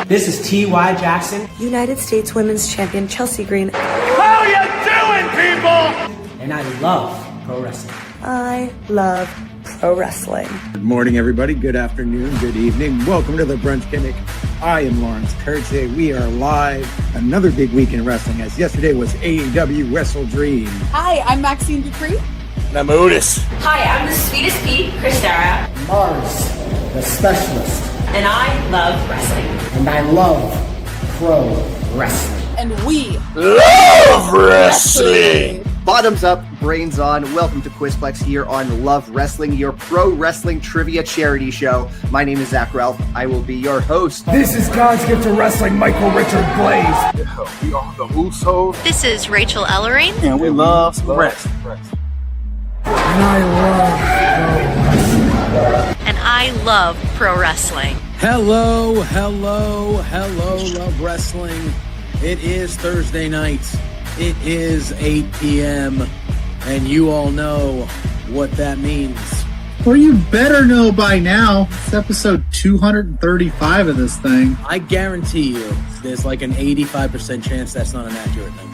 This is T.Y. Jackson. United States Women's Champion Chelsea Green. How you doing, people? And I love pro wrestling. I love pro wrestling. Good morning, everybody. Good afternoon. Good evening. Welcome to the Brunch Gimmick. I am Laurence. Today we are live. Another big week in wrestling, as yesterday was AEW Wrestle Dream. Hi, I'm Maxine Dupree. And I'm Otis. Hi, I'm the sweetest Pete, Christara. Mars, the specialist. And I love wrestling. And I love pro wrestling. And we Love wrestling. Bottoms up, brains on. Welcome to Quizplex here on Love Wrestling, your pro wrestling trivia charity show. My name is Zach Ralph. I will be your host. This is God's gift to wrestling, Michael Richard Blaze. Yeah, we are the Usos. This is Rachel Ellering. And we love wrestling. And I love And I love pro wrestling. Hello, Love Wrestling. It is Thursday night. It is 8 p.m. And you all know what that means. Well, you better know by now. It's episode 235 of this thing. I guarantee you there's like an 85% chance that's not an accurate number.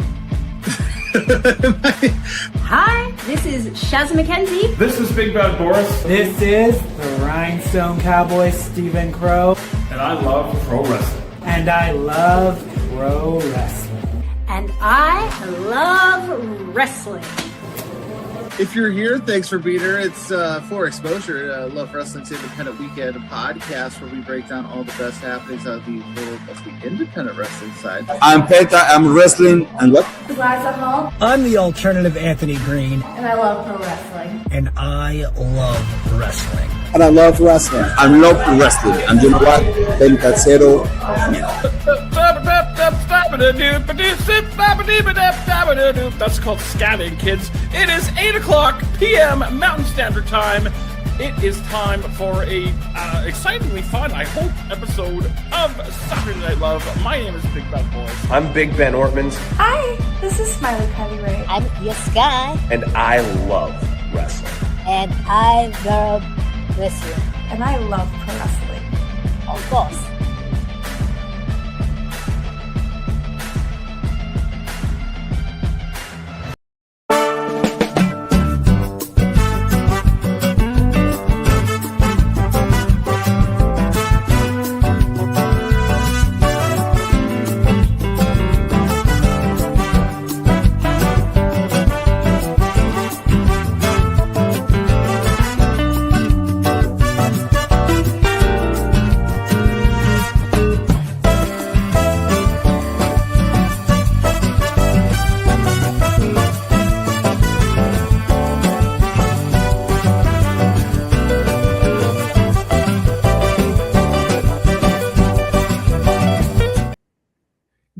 Hi, this is Shaz McKenzie. This is Big Bad Boris. This is the Rhinestone Cowboy, Stephen Crow. And I love pro wrestling. And I love pro wrestling. And I love wrestling. If you're here, thanks for being here. It's for Exposure, Love Wrestling's Independent Weekend podcast, where we break down all the best happenings of the world of the independent wrestling side. I'm Peta, I'm wrestling, and what? Liza Hall. I'm the alternative Anthony Green. And I love pro wrestling. And I love wrestling. And I love wrestling. I love wrestling. And you know what? Ben Casero. That's called scatting, kids. It is 8 o'clock p.m. Mountain Standard Time. It is time for a excitingly fun, I hope, episode of Saturday Night Love. My name is Big Bad Boris. I'm Big Ben Ortmans. Hi, this is Smiley Patty Ray. I'm Yaska. And I love wrestling. And I love wrestling. And I love pro wrestling. Of course.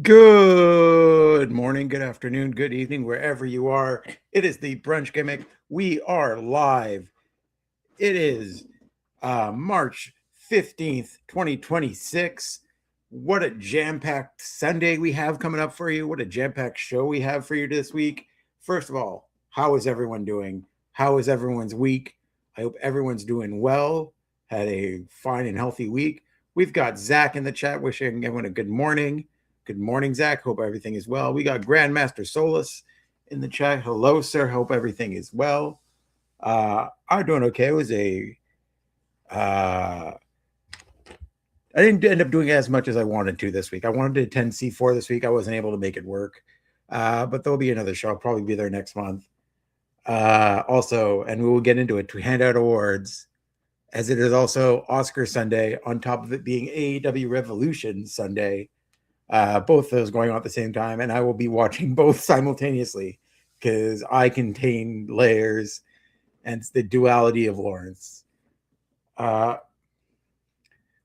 Good morning, good afternoon, good evening, wherever you are. It is the Brunch Gimmick. We are live. It is March 15th, 2026. What a jam-packed Sunday we have coming up for you. What a jam-packed show we have for you this week. First of all, how is everyone doing? How is everyone's week? I hope everyone's doing well. Had a fine and healthy week. We've got Zach in the chat wishing everyone a good morning. Good morning, Zach. Hope everything is well. We got Grandmaster Solus in the chat. Hello, sir. Hope everything is well. I'm doing okay. It was I didn't end up doing as much as I wanted to this week. I wanted to attend C4 this week. I wasn't able to make it work. But there'll be another show. I'll probably be there next month. Also, and we will get into it, to hand out awards, as it is also Oscar Sunday, on top of it being AEW Revolution Sunday. Both those going on at the same time, and I will be watching both simultaneously because I contain layers and it's the duality of Laurence.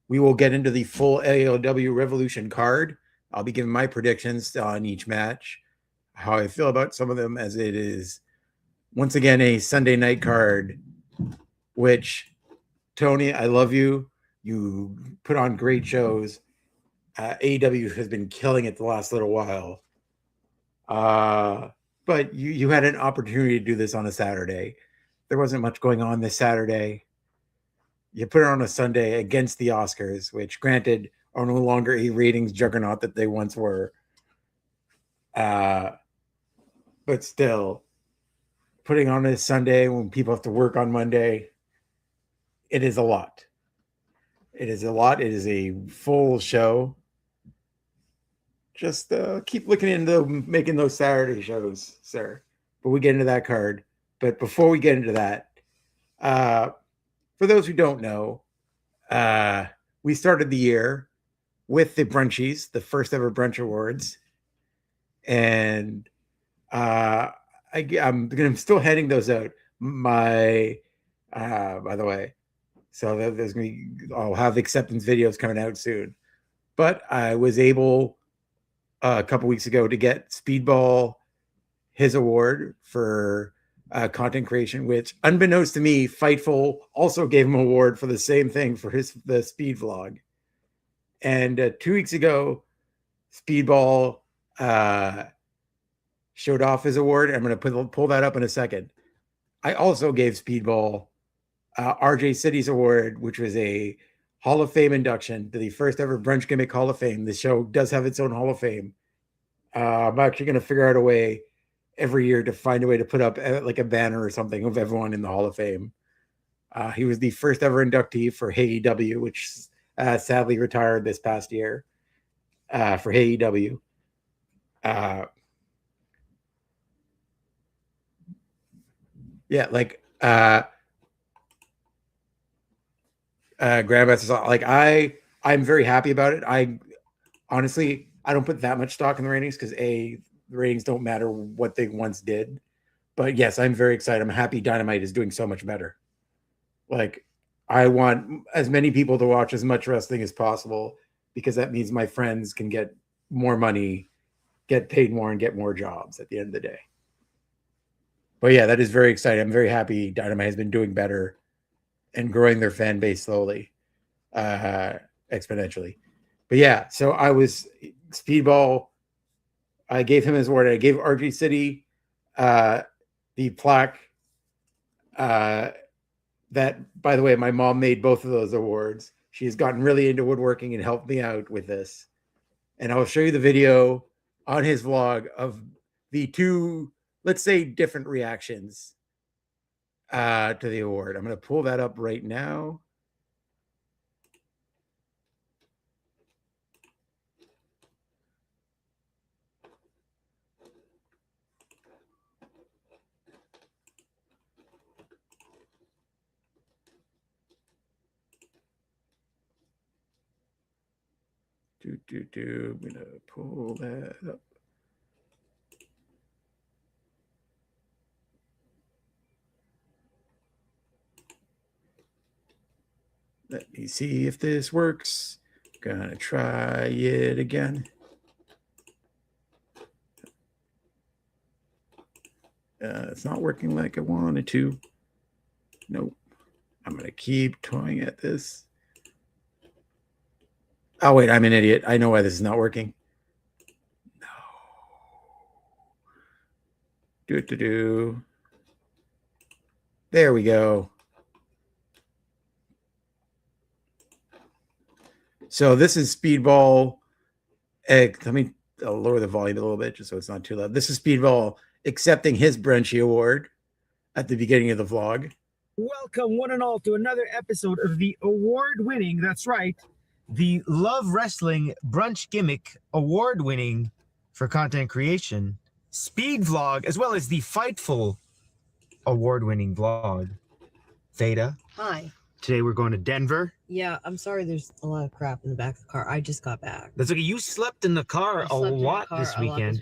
We will get into the full AEW Revolution card. I'll be giving my predictions on each match, how I feel about some of them, as it is once again a Sunday night card, which, Tony, I love you. You put on great shows. AEW has been killing it the last little while. But you had an opportunity to do this on a Saturday. There wasn't much going on this Saturday. You put it on a Sunday against the Oscars, which, granted, are no longer a ratings juggernaut that they once were. But still, putting on a Sunday when people have to work on Monday, it is a lot. It is a lot. It is a full show. Just keep looking into making those Saturday shows, sir. But we get into that card. But before we get into that, for those who don't know, we started the year with the Brunchies, the first ever Brunch Awards. And I'm still heading those out. By the way, so there's gonna be, I'll have acceptance videos coming out soon. But I was able a couple weeks ago to get Speedball his award for content creation, which, unbeknownst to me, Fightful also gave him an award for the same thing for the SpeedVlog. And 2 weeks ago, Speedball showed off his award. I'm going to pull that up in a second. I also gave Speedball RJ City's award, which was a Hall of Fame induction to the first ever Brunch Gimmick Hall of Fame. The show does have its own Hall of Fame. I'm actually going to figure out a way every year to find a way to put up like a banner or something of everyone in the Hall of Fame. He was the first ever inductee for AEW, which sadly retired this past year for AEW. Yeah, like Grandmaster's like I'm very happy about it. I honestly don't put that much stock in the ratings because the ratings don't matter what they once did. But yes, I'm very excited. I'm happy Dynamite is doing so much better. Like, I want as many people to watch as much wrestling as possible because that means my friends can get more money, get paid more, and get more jobs at the end of the day. But yeah, that is very exciting. I'm very happy Dynamite has been doing better and growing their fan base slowly, exponentially. But yeah, so I was Speedball. I gave him his award. I gave RG City the plaque. That, by the way, my mom made both of those awards. She has gotten really into woodworking and helped me out with this. And I'll show you the video on his vlog of the two, let's say, different reactions to the award. I'm going to pull that up right now. I'm going to pull that up. Let me see if this works. Gonna try it again. It's not working like I wanted to. Nope. I'm gonna keep toying at this. Oh wait, I'm an idiot. I know why this is not working. No. Do. There we go. So this is Speedball. Let me lower the volume a little bit just so it's not too loud. This is Speedball accepting his Brunchy Award at the beginning of the vlog. Welcome, one and all, to another episode of the award-winning, that's right, the Love Wrestling Brunch Gimmick award-winning for content creation SpeedVlog, as well as the Fightful award-winning vlog. Theta. Hi. Today we're going to Denver. Yeah, I'm sorry there's a lot of crap in the back of the car. I just got back. That's okay. You slept in the car a lot this weekend.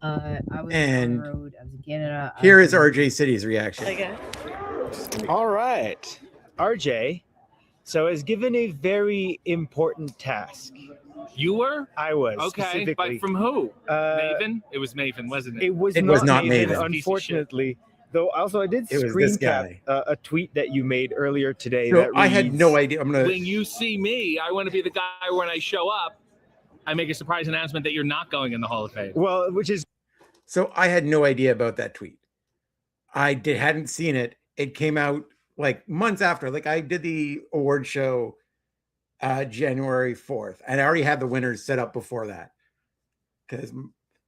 I was on the road. I was in Canada. Here is RJ City's reaction. Okay. All right. RJ, so I was given a very important task. You were? I was. Okay, but from who? Maven? It was Maven, wasn't it? It was not Maven, unfortunately. Though also I did screen cap a tweet that you made earlier today. So that reads, I had no idea. When you see me, I want to be the guy when I show up. I make a surprise announcement that you're not going in the Hall of Fame. Well, which is... So I had no idea about that tweet. Hadn't seen it. It came out like months after. Like I did the award show January 4th. And I already had the winners set up before that because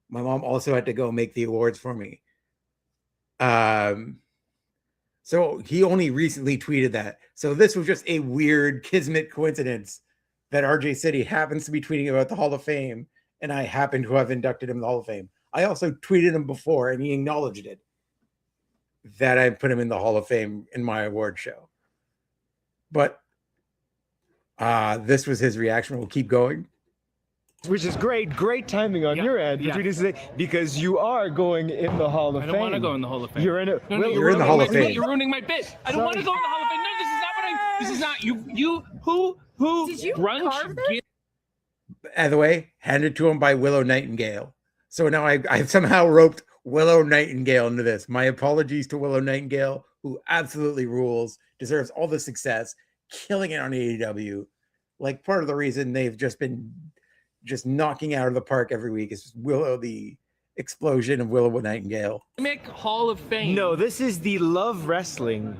my mom also had to go make the awards for me. So he only recently tweeted that. So this was just a weird kismet coincidence that RJ City happens to be tweeting about the Hall of Fame, and I happen to have inducted him in the Hall of Fame. I also tweeted him before, and he acknowledged it, that I put him in the Hall of Fame in my award show. But this was his reaction. We'll keep going. Which is great timing on your end because you are going in the Hall of Fame. I don't want to go in the Hall of Fame. You're in it. No, you're in the Hall of Fame. You're ruining my bit. I don't want to go in the Hall of Fame. No, this is not what I. This is not you. Who? Did you Brunch? carve this? By the way, handed to him by Willow Nightingale. So now I've somehow roped Willow Nightingale into this. My apologies to Willow Nightingale, who absolutely rules, deserves all the success, killing it on AEW. Like, part of the reason they've just been knocking out of the park every week is Willow, the explosion of Willow Nightingale. Gimmick Hall of Fame. No, this is the Love Wrestling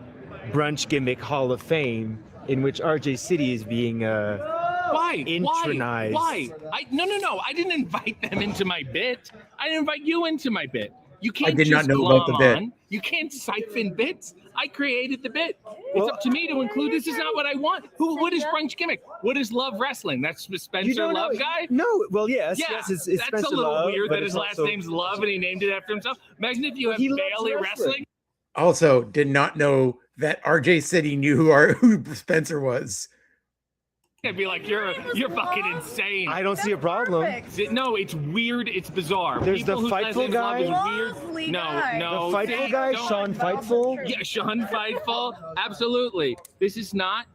Brunch Gimmick Hall of Fame, in which RJ City is being intronized. Why? No. I didn't invite them into my bit. I didn't invite you into my bit. You can't. I did not know about the bit. You can't siphon bits. I created the bit. It's up to me to include. This is not what I want. What is Brunch Gimmick? What is Love Wrestling? That's Spencer Love guy? No, well, yes. Yeah, yes, it's that's Spencer a little Love, weird but that his last name's Love and he named it after himself. Imagine if you have Bailey Wrestling. Also, did not know that RJ City knew who Spencer was. I'd be like, you're fucking insane. I don't see a problem. No, it's weird. It's bizarre. There's People the whose last Fightful name's guy. Love is weird. No. The Fightful guy, Sean Fightful. Yeah, Sean Fightful. Absolutely. This is not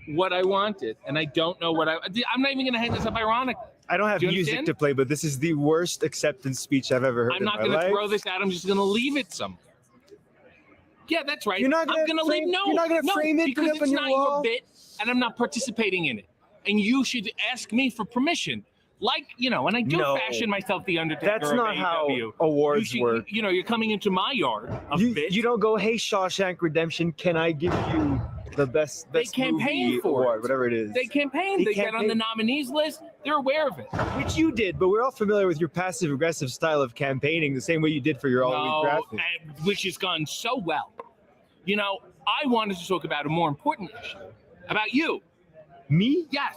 what I wanted, and I don't know what I'm not even going to hang this up ironically. I don't have music to play, but this is the worst acceptance speech I've ever heard. I'm not going to throw this out. I'm just going to leave it somewhere. Yeah, that's right. You're not I'm going to leave. No, you're not going to frame it, because put it up it's on your not wall. your bit, and I'm not participating in it. And you should ask me for permission. Like, and I do fashion myself the Undertaker. That's not how awards work. You're coming into my yard. You don't go, hey, Shawshank Redemption, can I give you the best They campaign movie for award, it. whatever it is. They campaign. They get on the nominees list. They're aware of it. Which you did, but we're all familiar with your passive-aggressive style of campaigning, the same way you did for your all-week graphic. Which has gone so well. I wanted to talk about a more important issue. About you. Me? Yes.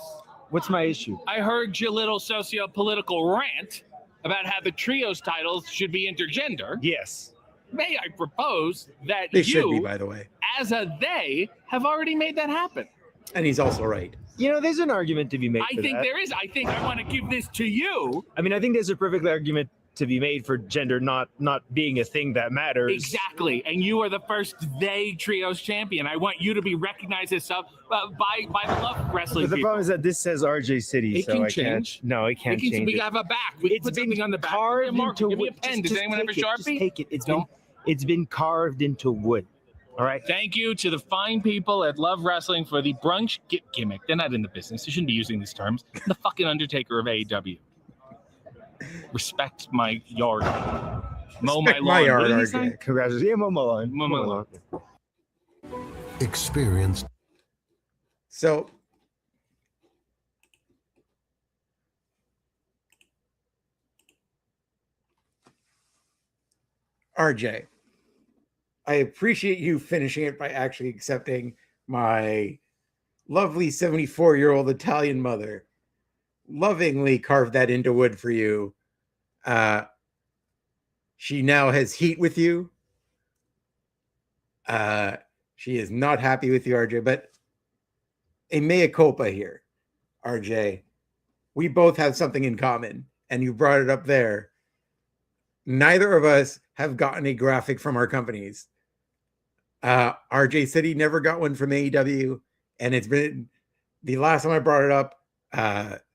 What's my issue? I heard your little socio-political rant about how the trios titles should be intergender. Yes. May I propose that They should be, by the way. As a they, have already made that happen. And he's also right. There's an argument to be made I for think that. there is. I think I want to give this to you. I mean, I think there's a perfect argument to be made for gender not being a thing that matters. Exactly. And you are the first they trios champion. I want you to be recognized as by the Love Wrestling But the people. problem is that this says RJ City, It so can I change. can't. No, it can't change. We have a back. We can put something on the back. Carved Give me a marker. into Give me a wood. pen. Does anyone have a Sharpie? Just take it. It's been carved into wood. All right. Thank you to the fine people at Love Wrestling for the brunch gimmick. They're not in the business. They shouldn't be using these terms. The fucking Undertaker of AEW. Respect my yard. Mow my lawn. my yard, What did he RJ. say? Congratulations. Yeah, mow my lawn. Mow my lawn. Experience. So RJ, I appreciate you finishing it by actually accepting my lovely 74-year-old Italian mother lovingly carved that into wood for you. She now has heat with you. She is not happy with you, RJ, but a mea culpa here, RJ. We both have something in common, and you brought it up there. Neither of us have gotten a graphic from our companies. RJ City never got one from AEW, and it's been the last time I brought it up.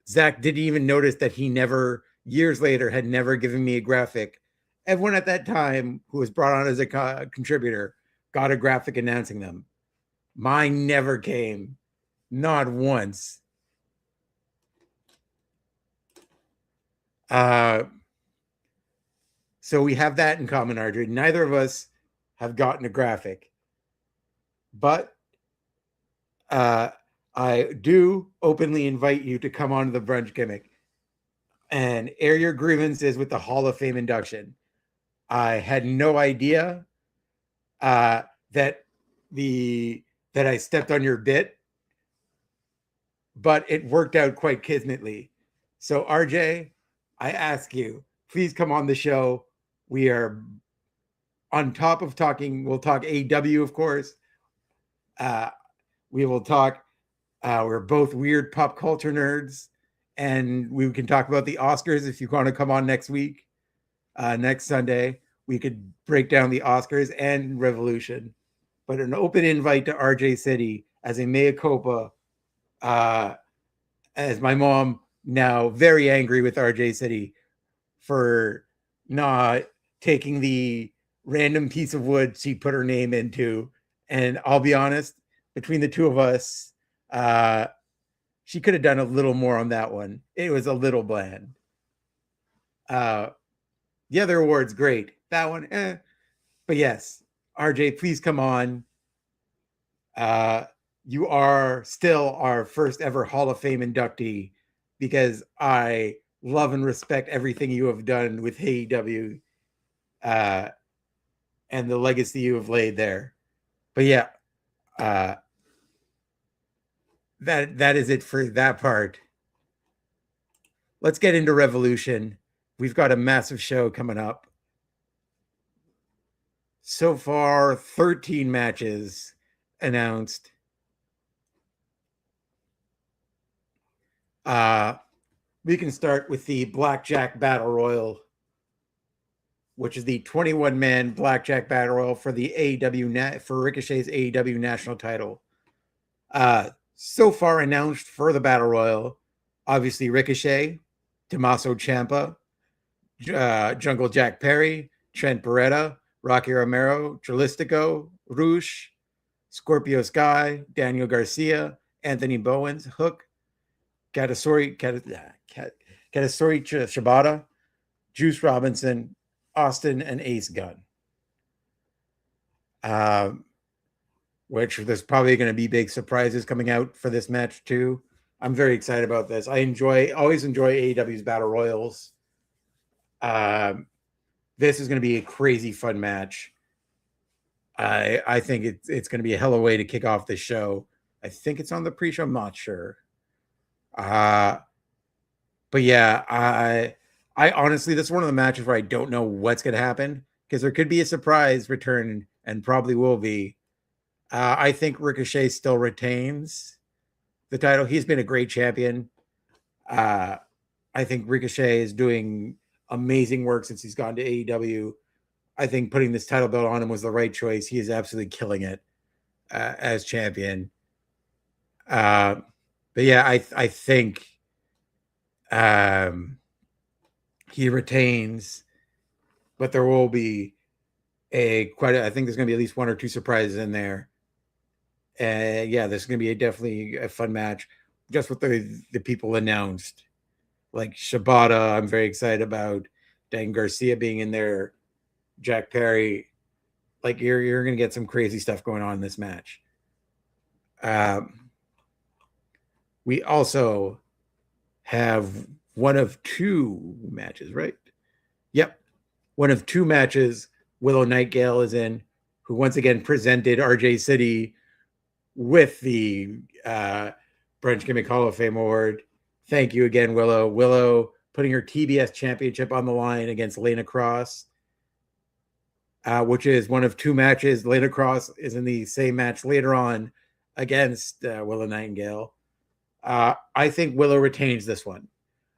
Zach didn't even notice that he never, years later, had never given me a graphic. Everyone at that time who was brought on as a contributor got a graphic announcing them. Mine never came, not once. So we have that in common, RJ. Neither of us have gotten a graphic. But I I do openly invite you to come on to the Brunch Gimmick and air your grievances with the Hall of Fame induction. I had no idea that I stepped on your bit, but it worked out quite kismetly. So RJ, I ask you, please come on the show. We are on top of talking. We'll talk AEW, of course. We will talk. We're both weird pop culture nerds, and we can talk about the Oscars if you want to come on next week. Next Sunday, we could break down the Oscars and Revolution. But an open invite to RJ City as a mea culpa, as my mom now very angry with RJ City for not taking the random piece of wood she put her name into. And I'll be honest, between the two of us, she could have done a little more on that one. It was a little bland. The other award's great. That one, But yes, RJ, please come on. You are still our first ever Hall of Fame inductee because I love and respect everything you have done with AEW and the legacy you have laid there. But yeah, that is it for that part. Let's get into Revolution. We've got a massive show coming up. So far, 13 matches announced. We can start with the Blackjack Battle Royal, which is the 21-man Blackjack Battle Royal for the AEW for Ricochet's AEW national title. So far announced for the Battle Royal, obviously Ricochet, Tommaso Ciampa, Jungle Jack Perry, Trent Beretta, Rocky Romero, Jalistico, Rush, Scorpio Sky, Daniel Garcia, Anthony Bowens, Hook, Katasori Shibata, Juice Robinson, Austin, and Ace Gunn. Which there's probably going to be big surprises coming out for this match too. I'm very excited about this. I always enjoy AEW's Battle Royals. This is going to be a crazy fun match. I think it's going to be a hell of a way to kick off the show. I think it's on the pre-show. I'm not sure. But yeah, I honestly, this is one of the matches where I don't know what's going to happen because there could be a surprise return and probably will be. I think Ricochet still retains the title. He's been a great champion. I think Ricochet is doing amazing work since he's gone to AEW. I think putting this title belt on him was the right choice. He is absolutely killing it as champion. But yeah, I think he retains, but there will be I think there's going to be at least one or two surprises in there. Yeah, this is going to be definitely a fun match just with the people announced. Like Shibata, I'm very excited about. Dan Garcia being in there, Jack Perry. Like you're going to get some crazy stuff going on in this match. We also have one of two matches, right? Yep. One of two matches Willow Nightingale is in, who once again presented RJ City with the Brunch Gimmick Hall of Fame Award. Thank you again, Willow. Willow putting her TBS championship on the line against Lana Cross, which is one of two matches. Lana Cross is in the same match later on against Willow Nightingale. I think Willow retains this one.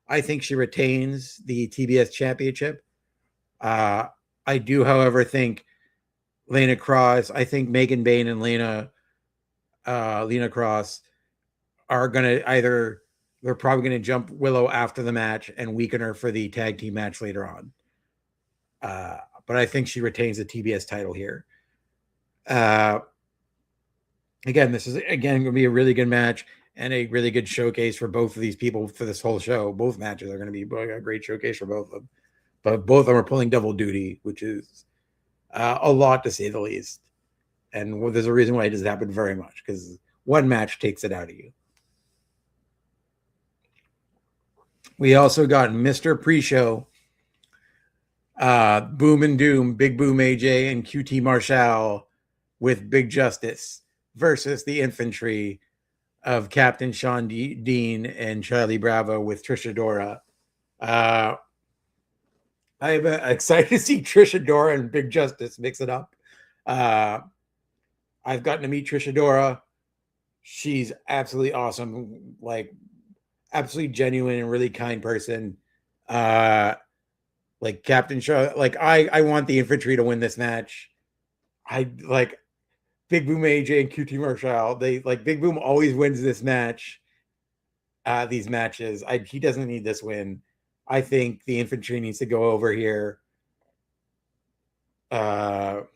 I think she retains the TBS championship. I do, however, think Lana Cross, I think Megan Bain and Lana Cross are going to they're probably going to jump Willow after the match and weaken her for the tag team match later on. But I think she retains the TBS title here. Again, this is going to be a really good match and a really good showcase for both of these people for this whole show. Both matches are going to be a great showcase for both of them. But both of them are pulling double duty, which is a lot to say the least. And there's a reason why it doesn't happen very much, because one match takes it out of you. We also got Mr. Pre-Show, Boom and Doom, Big Boom AJ and QT Marshall with Big Justice versus the Infantry of Captain Sean Dean and Charlie Bravo with Trisha Dora. I'm excited to see Trisha Dora and Big Justice mix it up. I've gotten to meet Trisha Dora. She's absolutely awesome, like absolutely genuine and really kind person. Like Captain Shaw, like I want the Infantry to win this match. I like Big Boom AJ and QT Marshall. They like Big Boom always wins this match. These matches. He doesn't need this win. I think the Infantry needs to go over here. Like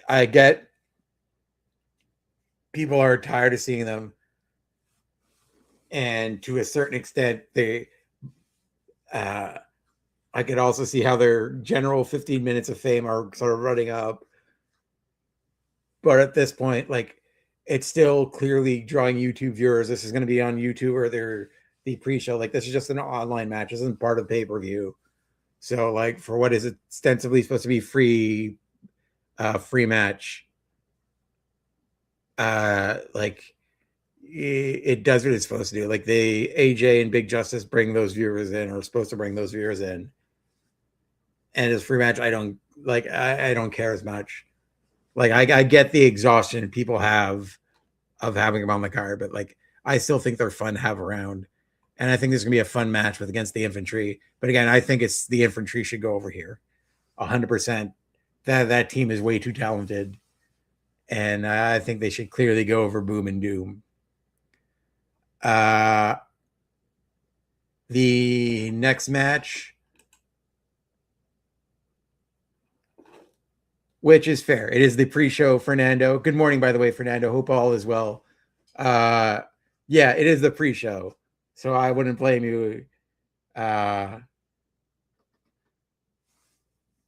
I get people are tired of seeing them. And to a certain extent, they I could also see how their general 15 minutes of fame are sort of running up. But at this point, like it's still clearly drawing YouTube viewers. This is going to be on YouTube or the pre-show. Like this is just an online match. This isn't part of pay-per-view. So like for what is ostensibly supposed to be free match, like it does what it's supposed to do. Like AJ and Big Justice bring those viewers in, or are supposed to bring those viewers in. And as free match, I don't care as much. Like I get the exhaustion people have of having them on the card, but like I still think they're fun to have around. And I think this is gonna be a fun match against the Infantry. But again, I think it's the Infantry should go over here. 100%. That team is way too talented. And I think they should clearly go over Boom and Doom. The next match, which is fair. It is the pre-show, Fernando. Good morning, by the way, Fernando. Hope all is well. Yeah, it is the pre-show. So I wouldn't blame you.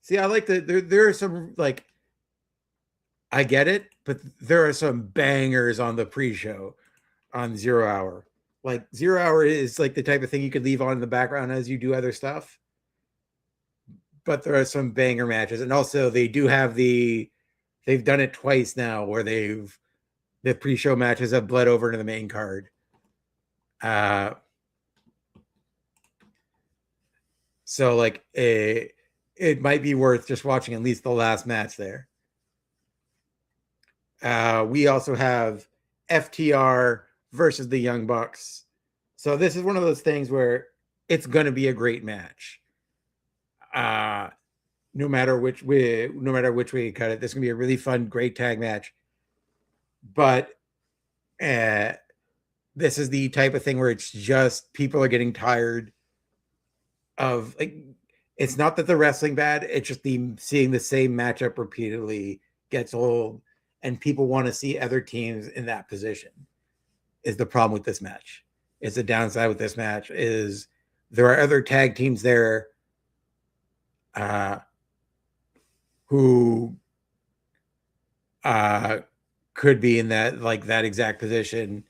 See, I like there are some, like, I get it, but there are some bangers on the pre-show on 0 Hour. Like 0 Hour is like the type of thing you could leave on in the background as you do other stuff. But there are some banger matches. And also they do have they've done it twice now where the pre-show matches have bled over to the main card. So like it might be worth just watching at least the last match there. We also have FTR versus the Young Bucks. So this is one of those things where it's going to be a great match. No matter which way you cut it, this is going to be a really fun, great tag match. But this is the type of thing where it's just people are getting tired of, like, it's not that the wrestling bad, it's just seeing the same matchup repeatedly gets old, and people want to see other teams in that position. Is the problem with this match. It's the downside with this match is there are other tag teams there who could be in that exact position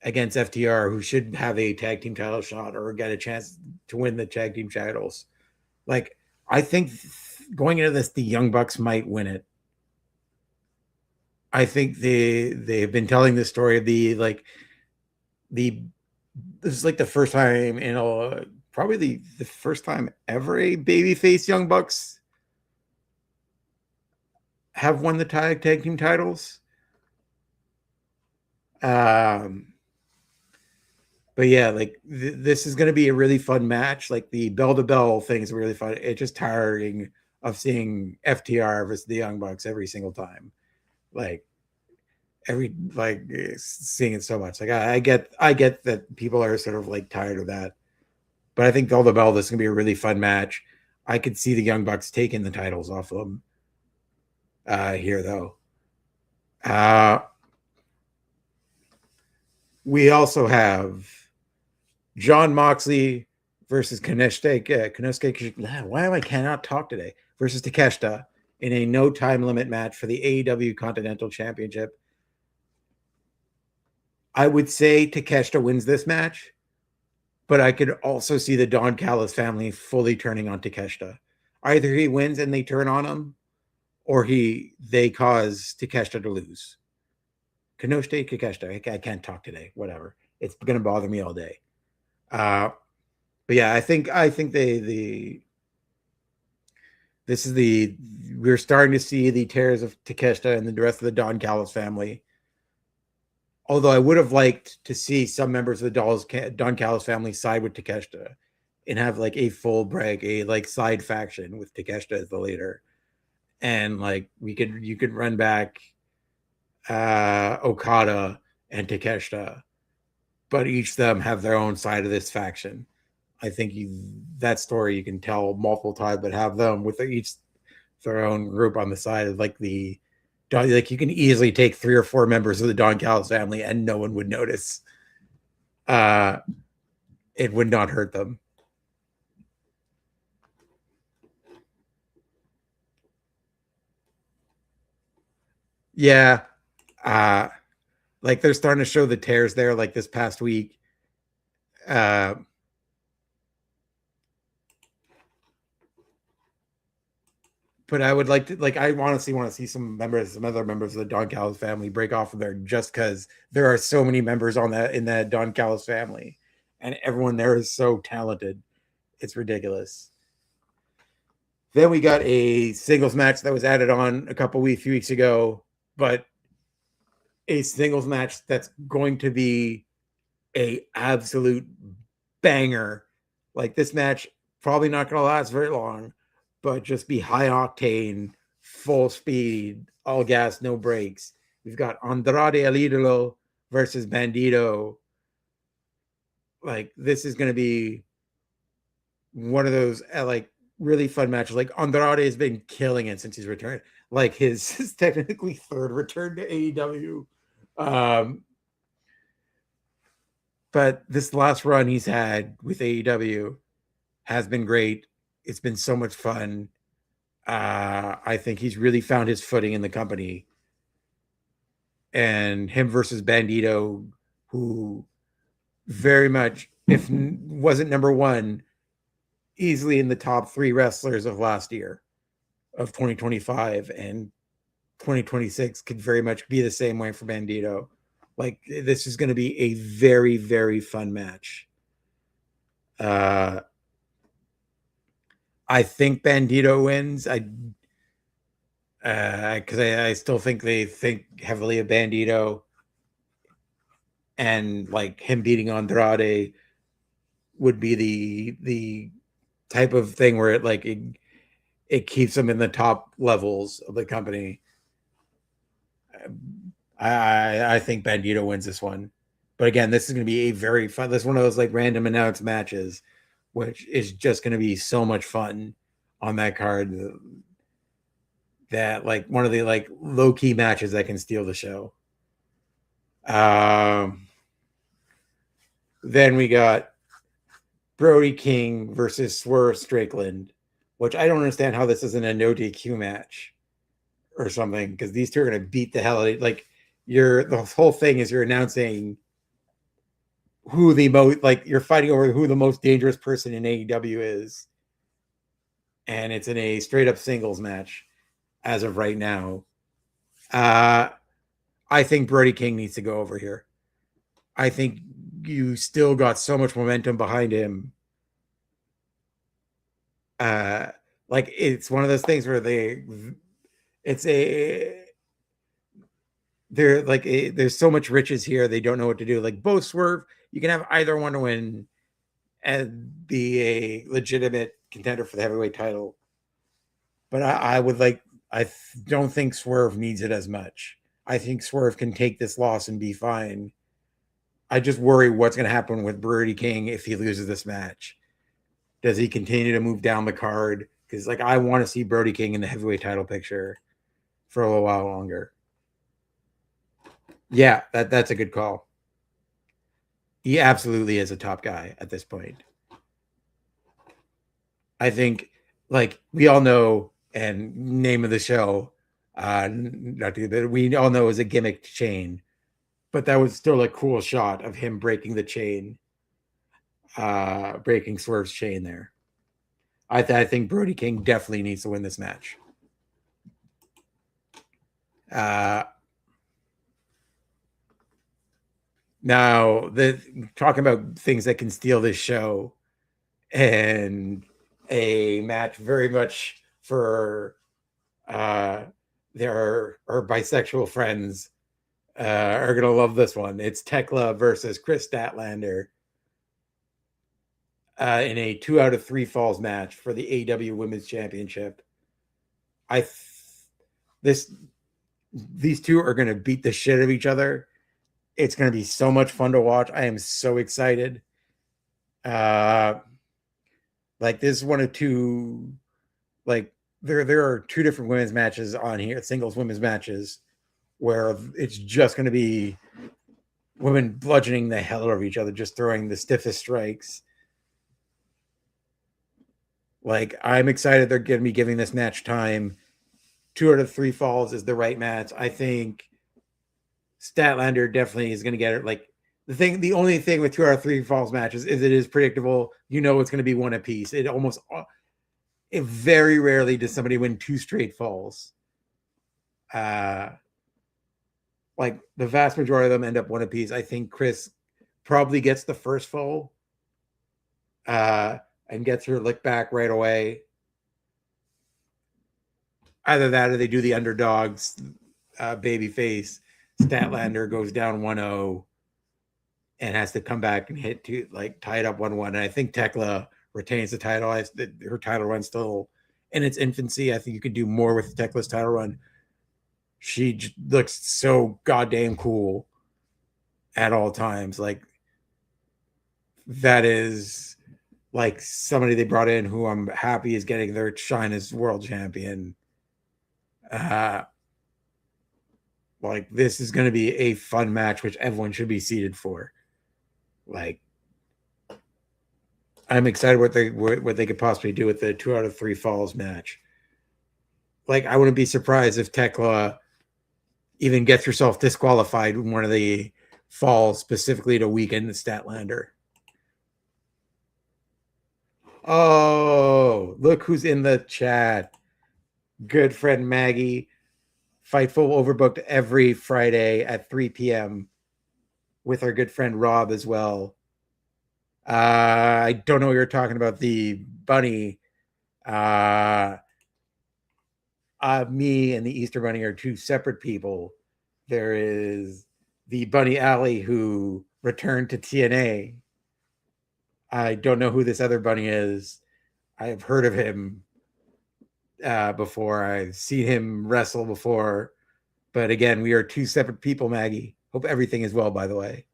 against FTR, who should have a tag team title shot or get a chance to win the tag team titles. Like, I think going into this, the Young Bucks might win it. I think they've been telling the story of this is like the first time in probably the first time ever a babyface Young Bucks have won the tag team titles. But yeah, like this is going to be a really fun match. Like the bell to bell thing is really fun. It's just tiring of seeing FTR versus the Young Bucks every single time. Seeing it so much. Like I get that people are sort of like tired of that, but I think bell to bell, this is gonna be a really fun match. I could see the Young Bucks taking the titles off of them here, though. We also have John Moxley versus Konosuke. Why am I cannot talk today? Versus Takeshita in a no time limit match for the AEW Continental Championship. I would say Takeshita wins this match, but I could also see the Don Callis family fully turning on Takeshita. Either he wins and they turn on him, or they cause Takeshita to lose. Kanoshite Takeshita. I can't talk today. Whatever. It's going to bother me all day. But yeah, I think we're starting to see the tears of Takeshita and the rest of the Don Callis family. Although I would have liked to see some members of the Don Callis family side with Takeshita and have like a full break, a like side faction with Takeshita as the leader. And like you could run back Okada and Takeshita, but each of them have their own side of this faction. I think that story you can tell multiple times, but have them with each their own group on the side of like you can easily take 3 or 4 members of the Don Callis family and no one would notice. It would not hurt them. Yeah. Like they're starting to show the tears there like this past week. But I would like to, I honestly want to see some other members of the Don Callis family break off of there, just because there are so many members in that Don Callis family, and everyone there is so talented. It's ridiculous. Then we got a singles match that was added on a few weeks ago, but a singles match that's going to be a absolute banger. Like this match, probably not going to last very long, but just be high octane, full speed, all gas, no brakes. We've got Andrade El Idolo versus Bandito. Like this is going to be one of those like really fun matches. Like Andrade has been killing it since he's returned. Like his technically 3rd return to AEW. But this last run he's had with AEW has been great. It's been so much fun. I think he's really found his footing in the company. And him versus Bandito, who very much, if wasn't number 1, easily in the top 3 wrestlers of last year, of 2025, and 2026 could very much be the same way for Bandito. Like this is going to be a very, very fun match. I think Bandito wins. Because I still think they think heavily of Bandito, and like him beating Andrade would be the type of thing where it keeps them in the top levels of the company. I think Bandito wins this one, but again, this is going to be a very fun. This is one of those like random announced matches, which is just going to be so much fun on that card. That like one of the like low key matches that can steal the show. Then we got Brody King versus Swerve Strickland, which I don't understand how this isn't a no DQ match or something, because these two are going to beat the hell out of it. The whole thing is you're announcing who the most, you're fighting over who the most dangerous person in AEW is. And it's in a straight up singles match as of right now. I think Brody King needs to go over here. I think you still got so much momentum behind him. It's one of those things where there's so much riches here, they don't know what to do. Like both Swerve, you can have either one win and be a legitimate contender for the heavyweight title. But I don't think Swerve needs it as much. I think Swerve can take this loss and be fine. I just worry what's going to happen with Brody King if he loses this match. Does he continue to move down the card? Because I want to see Brody King in the heavyweight title picture for a little while longer. Yeah, that's a good call. He absolutely is a top guy at this point. I think, we all know, and name of the show, we all know it was a gimmick chain, but that was still a cool shot of him breaking the chain. breaking Swerve's chain there. I think Brody King definitely needs to win this match. Now, talking about things that can steal this show, and a match very much for their bisexual friends are going to love this one. It's Tekla versus Chris Statlander in a 2 out of 3 falls match for the AEW Women's Championship. These two are going to beat the shit out of each other. It's going to be so much fun to watch. I am so excited. Like, this is one of two, like, there are 2 different women's matches on here, singles women's matches, where it's just going to be women bludgeoning the hell out of each other, just throwing the stiffest strikes. Like, I'm excited they're going to be giving this match time. 2 out of 3 falls is the right match. I think Statlander definitely is going to get it. Like, the only thing with 2 out of 3 falls matches is it is predictable. You know it's going to be one apiece. It very rarely does somebody win 2 straight falls. Like, the vast majority of them end up one apiece. I think Chris probably gets the first fall and gets her lick back right away. Either that or they do the underdogs baby face. Statlander goes down 1-0 and has to come back and tie it up 1-1. And I think Tekla retains the title. Her title run's still in its infancy. I think you could do more with Tekla's title run. She looks so goddamn cool at all times. Like, that is like somebody they brought in who I'm happy is getting their shine as world champion. Like, this is going to be a fun match, which everyone should be seated for. Like, I'm excited what they could possibly do with the 2 out of 3 falls match. Like, I wouldn't be surprised if Tekla even gets herself disqualified in one of the falls specifically to weaken the Statlander. Oh, look who's in the chat. Good friend Maggie. Fightful overbooked every Friday at 3 p.m. with our good friend Rob as well. I don't know what you're talking about. The bunny. Me and the Easter Bunny are 2 separate people. There is the Bunny Alley who returned to TNA. I don't know who this other bunny is. I've heard of him before. I've seen him wrestle before. But again, we are 2 separate people, Maggie. Hope everything is well, by the way.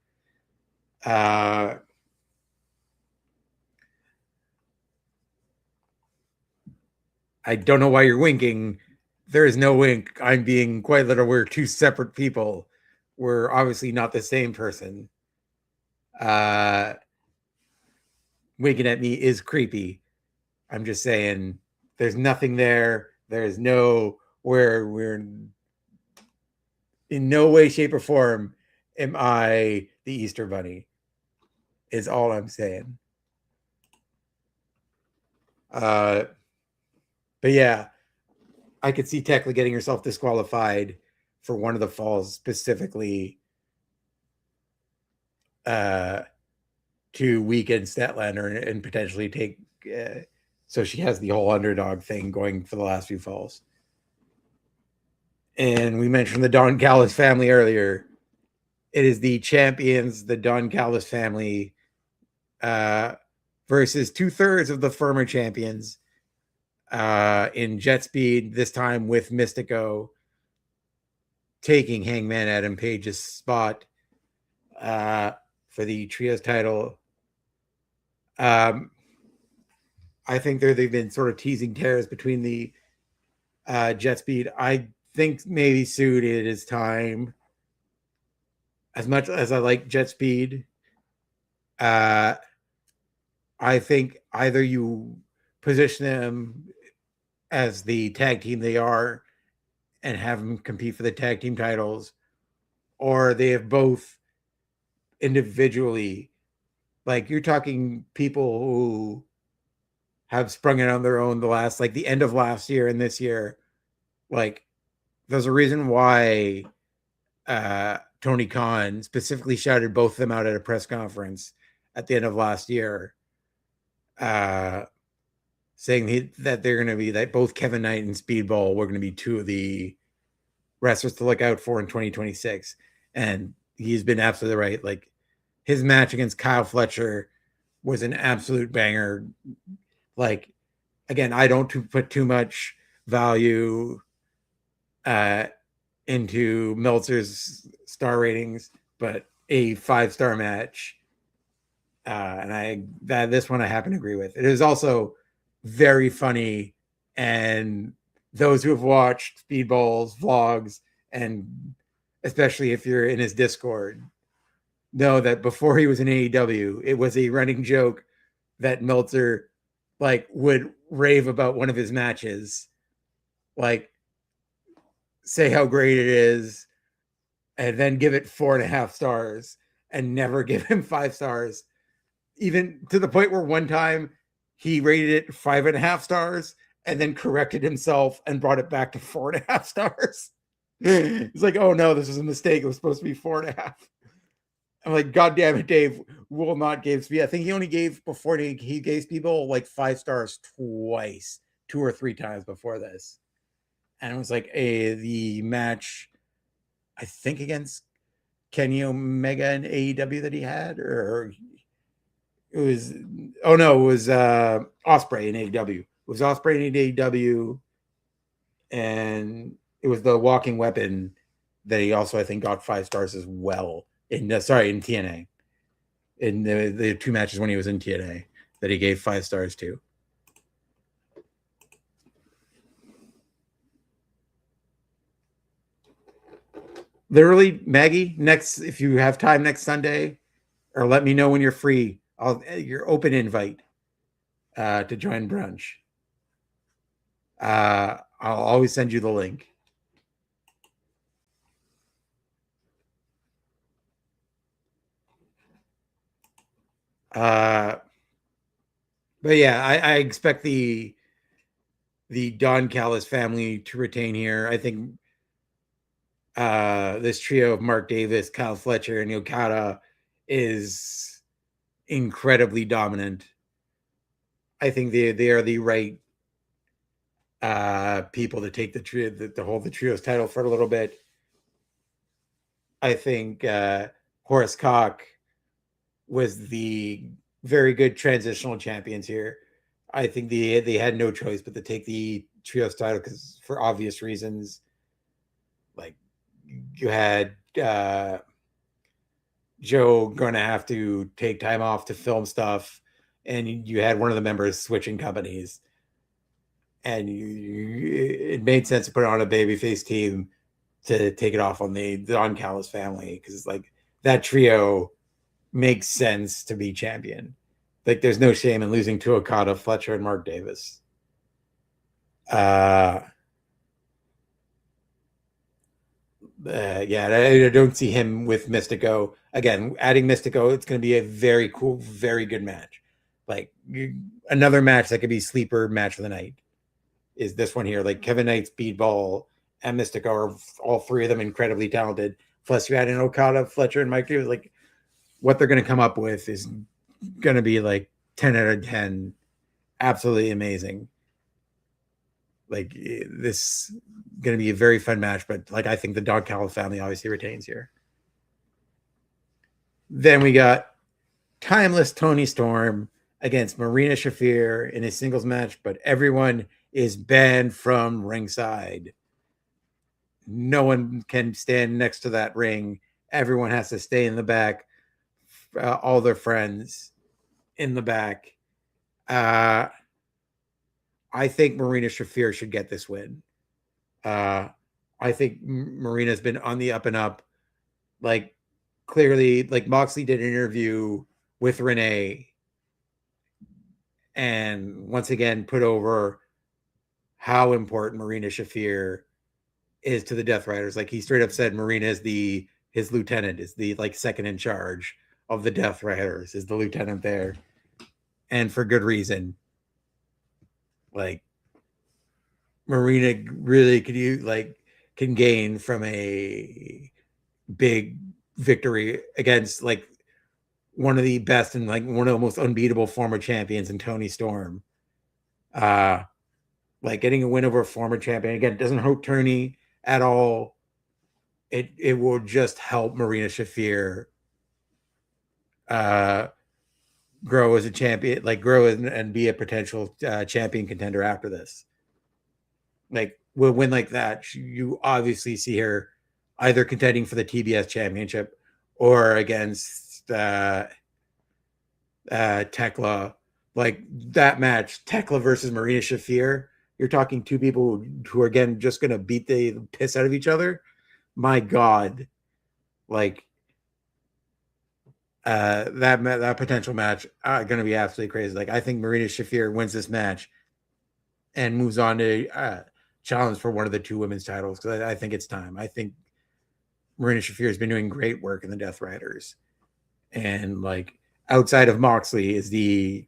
I don't know why you're winking. There is no wink. I'm being quite literal. We're 2 separate people. We're obviously not the same person. Winking at me is creepy. I'm just saying there's nothing there. There's no where we're in no way, shape, or form am I the Easter Bunny, is all I'm saying. But yeah, I could see Tekla getting herself disqualified for one of the falls specifically to weaken Statlander and potentially take so she has the whole underdog thing going for the last few falls. And we mentioned the Don Callis family earlier. It is the champions, the Don Callis family, versus 2/3 of the former champions in Jet Speed, this time with Mystico taking Hangman Adam Page's spot for the trios title. I think they've been sort of teasing tears between the Jet Speed. I think maybe soon it is time. As much as I like Jet Speed, I think either you position them as the tag team they are and have them compete for the tag team titles, or they have both individually Like, you're talking people who have sprung it on their own the end of last year and this year. Like, there's a reason why Tony Khan specifically shouted both of them out at a press conference at the end of last year, saying that they're going to be, that both Kevin Knight and Speedball were going to be two of the wrestlers to look out for in 2026. And he's been absolutely right. Like, his match against Kyle Fletcher was an absolute banger. Like, again, I don't put too much value into Meltzer's star ratings, but a 5-star match. And this one I happen to agree with. It is also very funny, and those who have watched Speedball's vlogs, and especially if you're in his Discord, know that before he was in AEW, it was a running joke that Meltzer would rave about one of his matches, say how great it is, and then give it 4.5 stars and never give him 5 stars. Even to the point where one time he rated it 5.5 stars and then corrected himself and brought it back to 4.5 stars. He's like, oh no, this was a mistake. It was supposed to be 4.5. I'm like, God damn it, Dave will not give Speed. I think he only gave before he gave people 5 stars twice, 2 or 3 times before this. And it was the match, I think against Kenny Omega in AEW that he had, or it was, oh no, it was Ospreay in AEW. It was Ospreay in AEW, and it was the Walking Weapon that he also, I think, got 5 stars as well. In TNA. In the 2 matches when he was in TNA that he gave 5 stars to. Literally, Maggie, if you have time next Sunday, or let me know when you're free, your open invite to join Brunch. I'll always send you the link. But yeah, I expect the Don Callis family to retain here. I think this trio of Mark Davis, Kyle Fletcher, and Okada is incredibly dominant. I think they are the right people to take the trio, to hold the trios title for a little bit. I think Horace Cock was the very good transitional champions here. I think they had no choice but to take the trios title because, for obvious reasons, you had Joe going to have to take time off to film stuff, and you had one of the members switching companies, and it made sense to put on a babyface team to take it off on the Don Callis family, because that trio makes sense to be champion. There's no shame in losing to Okada, Fletcher, and Mark Davis. I don't see him with Mystico. Again, adding Mystico, it's going to be a very cool, very good match. Another match that could be sleeper match of the night is this one here. Kevin Knight, Speedball, and Mystico are all 3 of them incredibly talented. Plus, you add in Okada, Fletcher, and Mike Davis. What they're going to come up with is going to be 10 out of 10. Absolutely amazing. This is going to be a very fun match, but I think the Don Callis family obviously retains here. Then we got Timeless Tony Storm against Marina Shafir in a singles match, but everyone is banned from ringside. No one can stand next to that ring. Everyone has to stay in the back. All their friends in the back. I think Marina Shafir should get this win. I think Marina's been on the up and up. Clearly, Moxley did an interview with Renee and once again put over how important Marina Shafir is to the Death Riders. He straight up said Marina is his lieutenant, is the second in charge of the Death Riders, is the lieutenant there, and for good reason. Like, Marina really can gain from a big victory against like one of the best and like one of the most unbeatable former champions in Toni Storm. Like getting a win over a former champion again doesn't hurt Toni at all. It will just help Marina Shafir grow as a champion, like grow and be a potential champion contender after this. Like with a win like that, you obviously see her either contending for the TBS championship or against Tekla. Like that match, Tekla versus Marina Shafir, you're talking two people who are again just going to beat the piss out of each other. My God, like that potential match going to be absolutely crazy. Like I think Marina Shafir wins this match and moves on to challenge for one of the two women's titles, because I think it's time. I think Marina Shafir has been doing great work in the Death Riders, and like outside of Moxley is the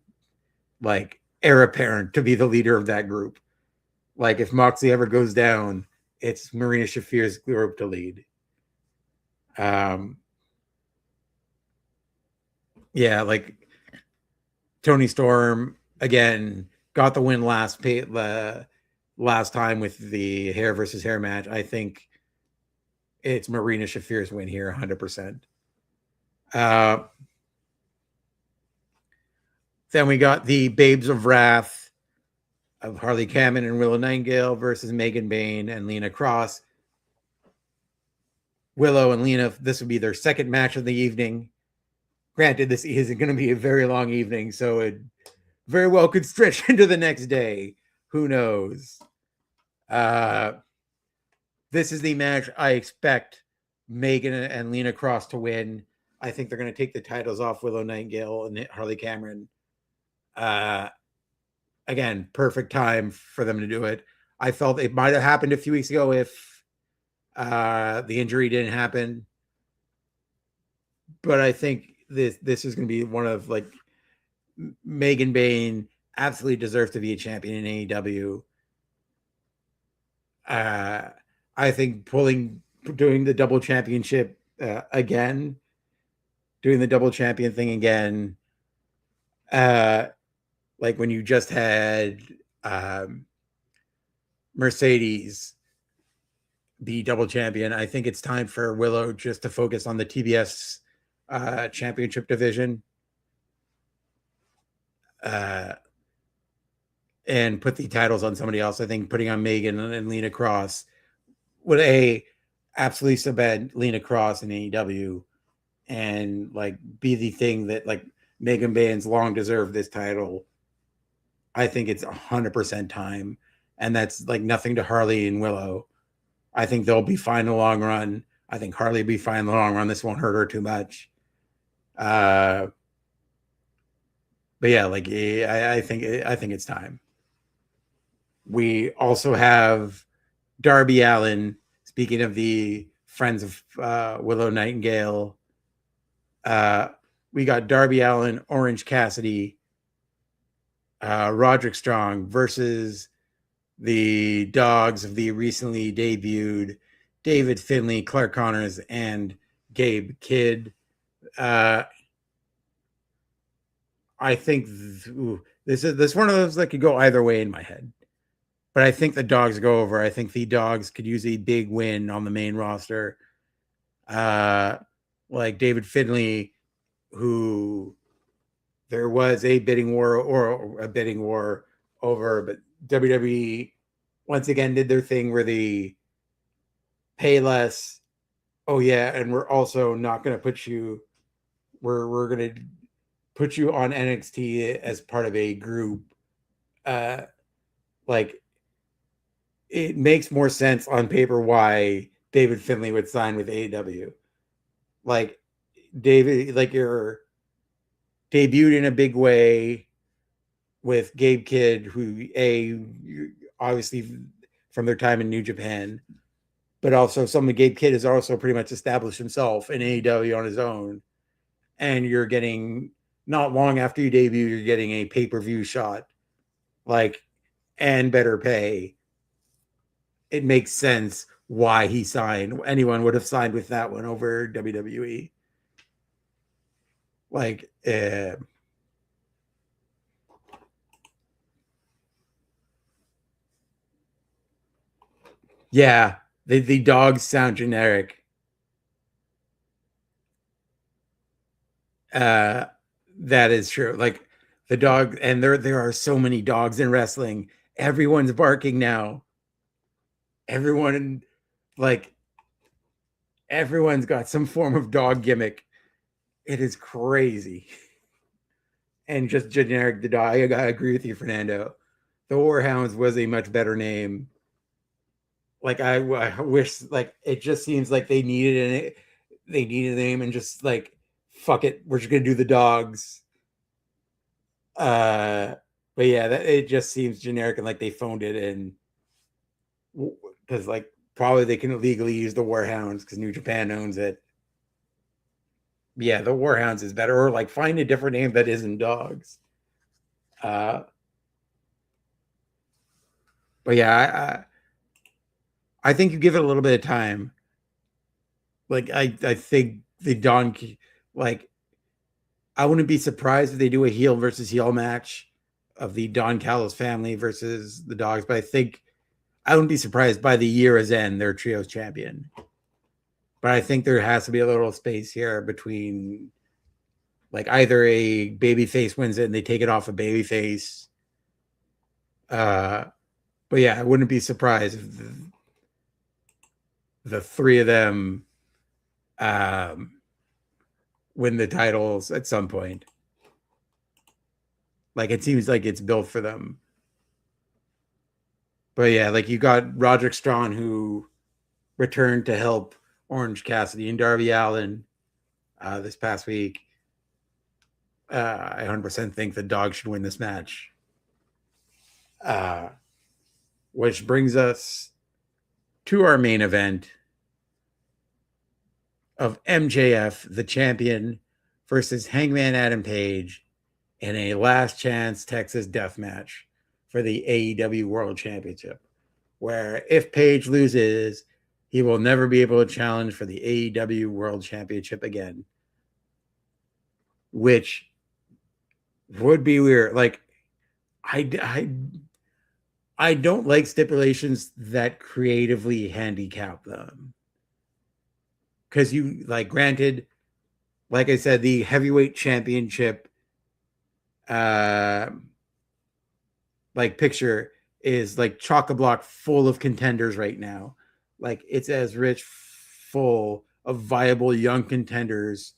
like heir apparent to be the leader of that group. Like if Moxley ever goes down, it's Marina Shafir's group to lead. Yeah, like Toni Storm again got the win last time with the hair versus hair match. I think it's Marina Shafir's win here, 100%. Then we got the Babes of Wrath of Harley Cameron and Willow Nightingale versus Megan Bayne and Lena Cross. Willow and Lena, this would be their second match of the evening. Granted, this isn't going to be a very long evening, so it very well could stretch into the next day. Who knows? This is the match I expect Megan and Lena Cross to win. I think they're going to take the titles off Willow Nightingale and Harley Cameron. Again, perfect time for them to do it. I felt it might have happened a few weeks ago if the injury didn't happen. But I think this is going to be one of like Megan Bayne absolutely deserves to be a champion in AEW. I think doing the double championship again, doing the double champion thing again, like when you just had Mercedes be double champion, I think it's time for Willow just to focus on the TBS championship division and put the titles on somebody else. I think putting on Megan and Lena Cross would absolutely cement Lena Cross in AEW and like be the thing that like Megan Bayne's long deserved this title. I think it's 100% time, and that's like nothing to Harley and Willow. I think they'll be fine in the long run. I think Harley will be fine in the long run. This won't hurt her too much. But yeah, like I think it's time. We also have Darby Allin. Speaking of the friends of Willow Nightingale, we got Darby Allin, Orange Cassidy, Roderick Strong versus the dogs of the recently debuted David Finlay, Clark Connors, and Gabe Kidd. I think this is one of those that could go either way in my head. But I think the dogs go over. I think the dogs could use a big win on the main roster. Like David Finlay, who there was a bidding war over, but WWE once again did their thing where they pay less. Oh yeah, and we're also not going to put you. We're going to put you on NXT as part of a group. Like it makes more sense on paper why David Finlay would sign with AEW. Like David, like you're debuted in a big way with Gabe Kidd, who obviously from their time in New Japan, but also some of Gabe Kidd has also pretty much established himself in AEW on his own. and you're getting, not long after you debut, you're getting a pay-per-view shot, like, and better pay. It makes sense why he signed. Anyone would have signed with that one over WWE. Like, yeah, the dogs sound generic. That is true. Like the dog, and there are so many dogs in wrestling. Everyone's barking now. Everyone's got some form of dog gimmick. It is crazy. And just generic the dog. I agree with you, Fernando. The Warhounds was a much better name. Like I wish, like it just seems like they needed a name, and just like, fuck it, we're just gonna do the dogs. But yeah, it just seems generic, and like they phoned it in because like probably they can legally use the Warhounds because New Japan owns it. Yeah, the Warhounds is better, or like find a different name that isn't dogs. But yeah, I think you give it a little bit of time. Like I think the Don, like I wouldn't be surprised if they do a heel versus heel match of the Don Callis family versus the dogs, but I wouldn't be surprised by the year's end they're trios champion. But I think there has to be a little space here between, like, either a babyface wins it and they take it off a babyface. But yeah, I wouldn't be surprised if the three of them win the titles at some point. Like, it seems like it's built for them. But yeah, like you got Roderick Strong, who returned to help Orange Cassidy and Darby Allin this past week. I 100% think the dog should win this match. Which brings us to our main event of MJF, the champion, versus Hangman Adam Page in a last chance Texas death match for the AEW World Championship, where if Page loses, he will never be able to challenge for the AEW World Championship again, which would be weird. Like, I don't like stipulations that creatively handicap them. Because you, like, granted, like I said, the heavyweight championship like picture is like chock-a-block full of contenders right now. Like, it's as rich full of viable young contenders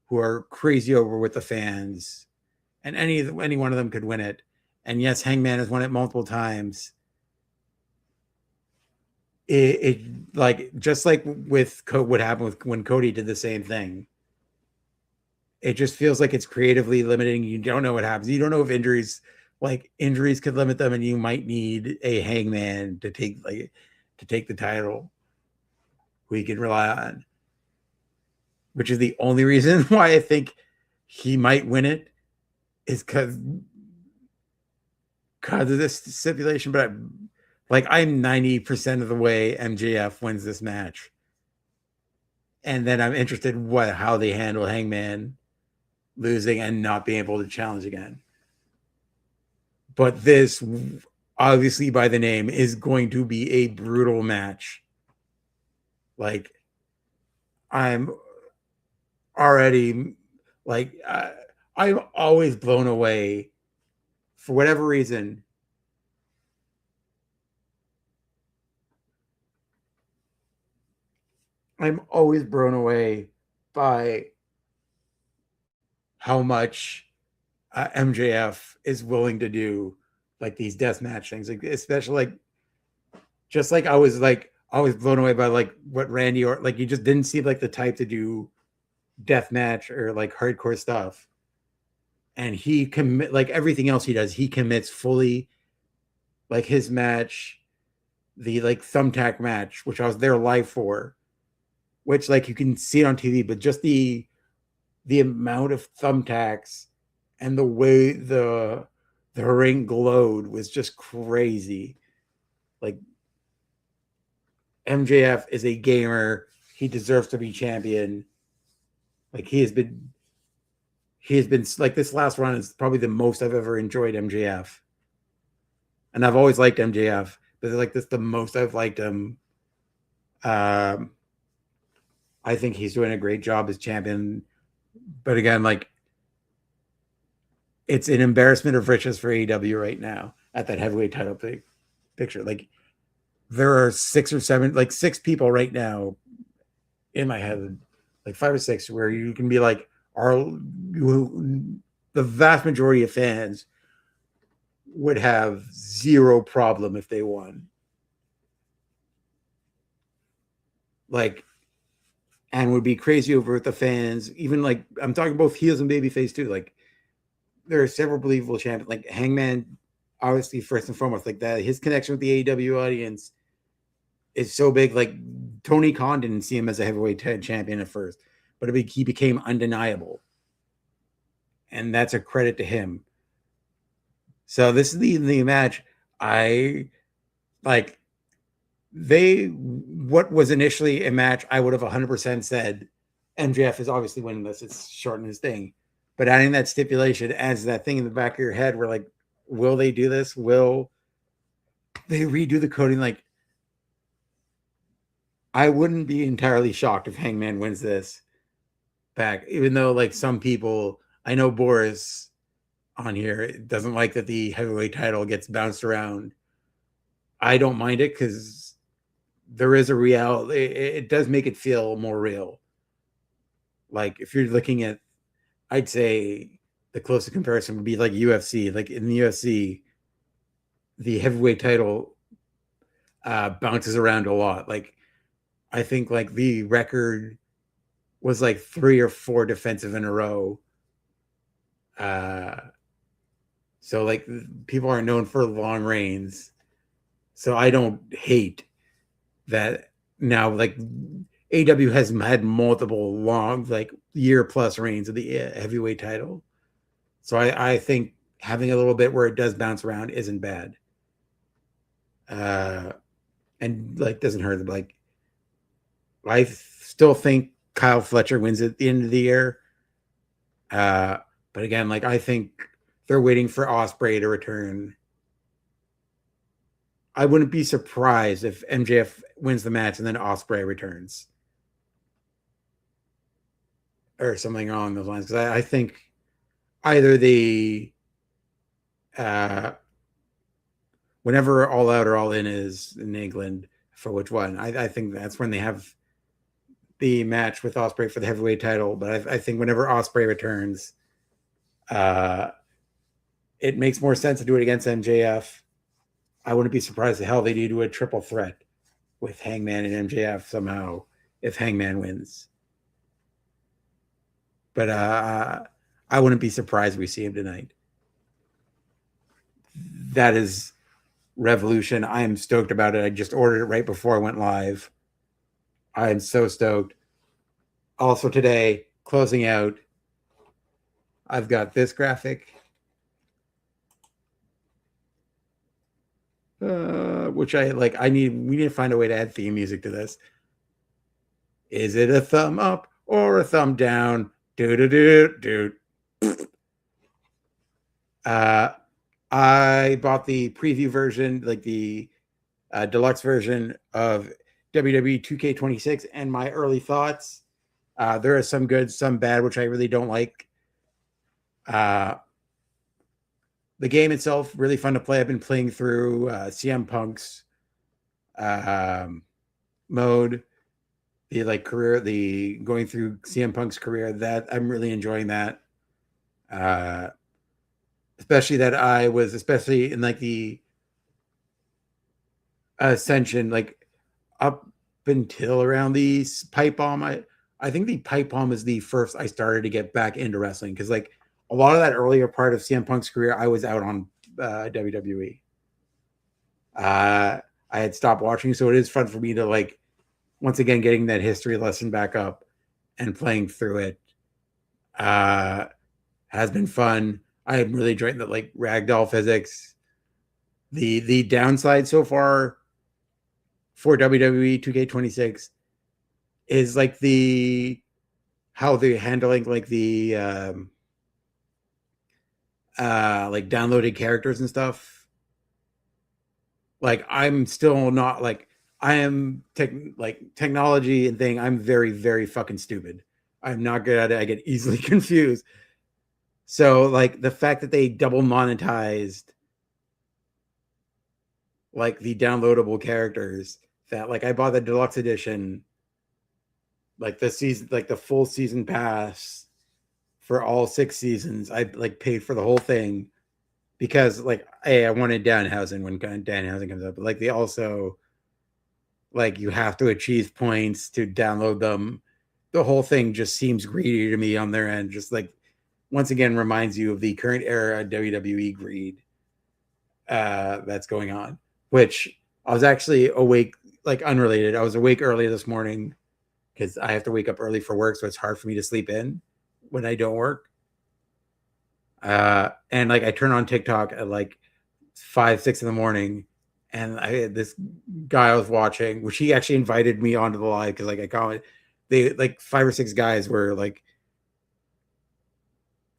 who are crazy over with the fans, and any one of them could win it. And yes, Hangman has won it multiple times. It like, just like with what happened with when Cody did the same thing. It just feels like it's creatively limiting. You don't know what happens. You don't know if injuries could limit them, and you might need a Hangman to take the title who you can rely on. Which is the only reason why I think he might win it, is because of this stipulation. But I'm 90% of the way MJF wins this match. And then I'm interested in how they handle Hangman losing and not being able to challenge again. But this, obviously by the name, is going to be a brutal match. Like, I'm already, like, I'm always blown away, for whatever reason. I'm always blown away by how much MJF is willing to do, like, these deathmatch things, like, especially just like I was blown away by like what Randy, or like, he just didn't seem like the type to do deathmatch or like hardcore stuff, and he commit, like everything else he does, he commits fully. Like his match, the like thumbtack match, which I was there live for, which like you can see it on TV, but just the the amount of thumbtacks and the way the ring glowed was just crazy. Like, MJF is a gamer. He deserves to be champion. Like, he has been like, this last run is probably the most I've ever enjoyed MJF. And I've always liked MJF, but like, this the most I've liked him. I think he's doing a great job as champion. But again, like, it's an embarrassment of riches for AEW right now at that heavyweight title picture. Like, there are 6 or 7, like 6 people right now in my head, like 5 or 6, where you can be like, the vast majority of fans would have zero problem if they won. Like, and would be crazy over it, the fans. Even like, I'm talking both heels and babyface too. Like, there are several believable champions. Like Hangman, obviously, first and foremost, like that, his connection with the AEW audience is so big. Like, Tony Khan didn't see him as a heavyweight champion at first, but he became undeniable. And that's a credit to him. So this is the match. I like, what was initially a match, I would have 100% said MJF is obviously winning this. It's shortening his thing. But adding that stipulation adds that thing in the back of your head where, like, will they do this? Will they redo the coding? Like, I wouldn't be entirely shocked if Hangman wins this back, even though, like, some people, I know Boris on here doesn't like that the heavyweight title gets bounced around. I don't mind it because there is a reality. It does make it feel more real. Like, if you're looking at, I'd say the closest comparison would be like UFC. Like, in the UFC, the heavyweight title bounces around a lot. Like, I think like the record was like 3 or 4 defensive in a row. So like, people are known for long reigns. So I don't hate that now. Like, AW has had multiple long, like, year-plus reigns of the heavyweight title. So I think having a little bit where it does bounce around isn't bad. And, like, doesn't hurt. Like, I still think Kyle Fletcher wins at the end of the year. But again, like, I think they're waiting for Ospreay to return. I wouldn't be surprised if MJF wins the match and then Ospreay returns, or something along those lines. Because I think either whenever All Out or All In is in England, for which one, I think that's when they have the match with Ospreay for the heavyweight title. But I think whenever Ospreay returns, it makes more sense to do it against MJF. I wouldn't be surprised the hell they do a triple threat with Hangman and MJF somehow if Hangman wins. But I wouldn't be surprised we see him tonight. That is Revolution. I am stoked about it. I just ordered it right before I went live. I am so stoked. Also today, closing out, I've got this graphic. Which I like. We need to find a way to add theme music to this. Is it a thumb up or a thumb down? Do. I bought the preview version, like the deluxe version of WWE 2K26, and my early thoughts. There are some good, some bad, which I really don't like. The game itself, really fun to play. I've been playing through CM Punk's mode, going through CM Punk's career. That I'm really enjoying that. Especially that I was especially in like the Ascension, like up until around the pipe bomb. I think the pipe bomb is the first I started to get back into wrestling, because like a lot of that earlier part of CM Punk's career, I was out on WWE. I had stopped watching, so it is fun for me to, like, once again, getting that history lesson back up and playing through it. has been fun. I'm really enjoying the like ragdoll physics. The downside so far for WWE 2K26 is like how they're handling like the like downloaded characters and stuff. Like I'm still not like I am technology and thing. I'm very, very fucking stupid. I'm not good at it. I get easily confused. So like the fact that they double monetized like the downloadable characters, that like I bought the deluxe edition, like the season, like the full season pass for all 6 seasons. I like paid for the whole thing because like, hey, I wanted Danhausen when Danhausen comes up, but like they also like you have to achieve points to download them. The whole thing just seems greedy to me on their end. Just like once again reminds you of the current era WWE greed that's going on. Which I was actually awake, like unrelated. I was awake early this morning because I have to wake up early for work, so it's hard for me to sleep in when I don't work. And like I turn on TikTok at like 5, 6 in the morning, and I had this guy I was watching, which he actually invited me onto the live because like I comment, they like 5 or 6 guys were like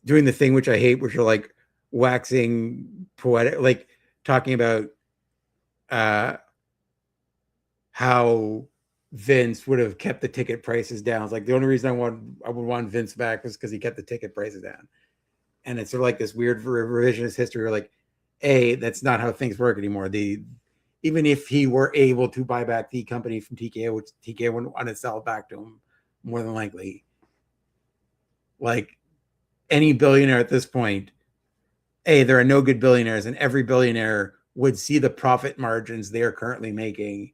doing the thing which I hate, which are like waxing poetic, like talking about how Vince would have kept the ticket prices down. It's like the only reason I would want Vince back was because he kept the ticket prices down. And it's sort of like this weird revisionist history where like, that's not how things work anymore. Even if he were able to buy back the company from TKO, which TKO wouldn't want to sell it back to him more than likely. Like any billionaire at this point, there are no good billionaires, and every billionaire would see the profit margins they are currently making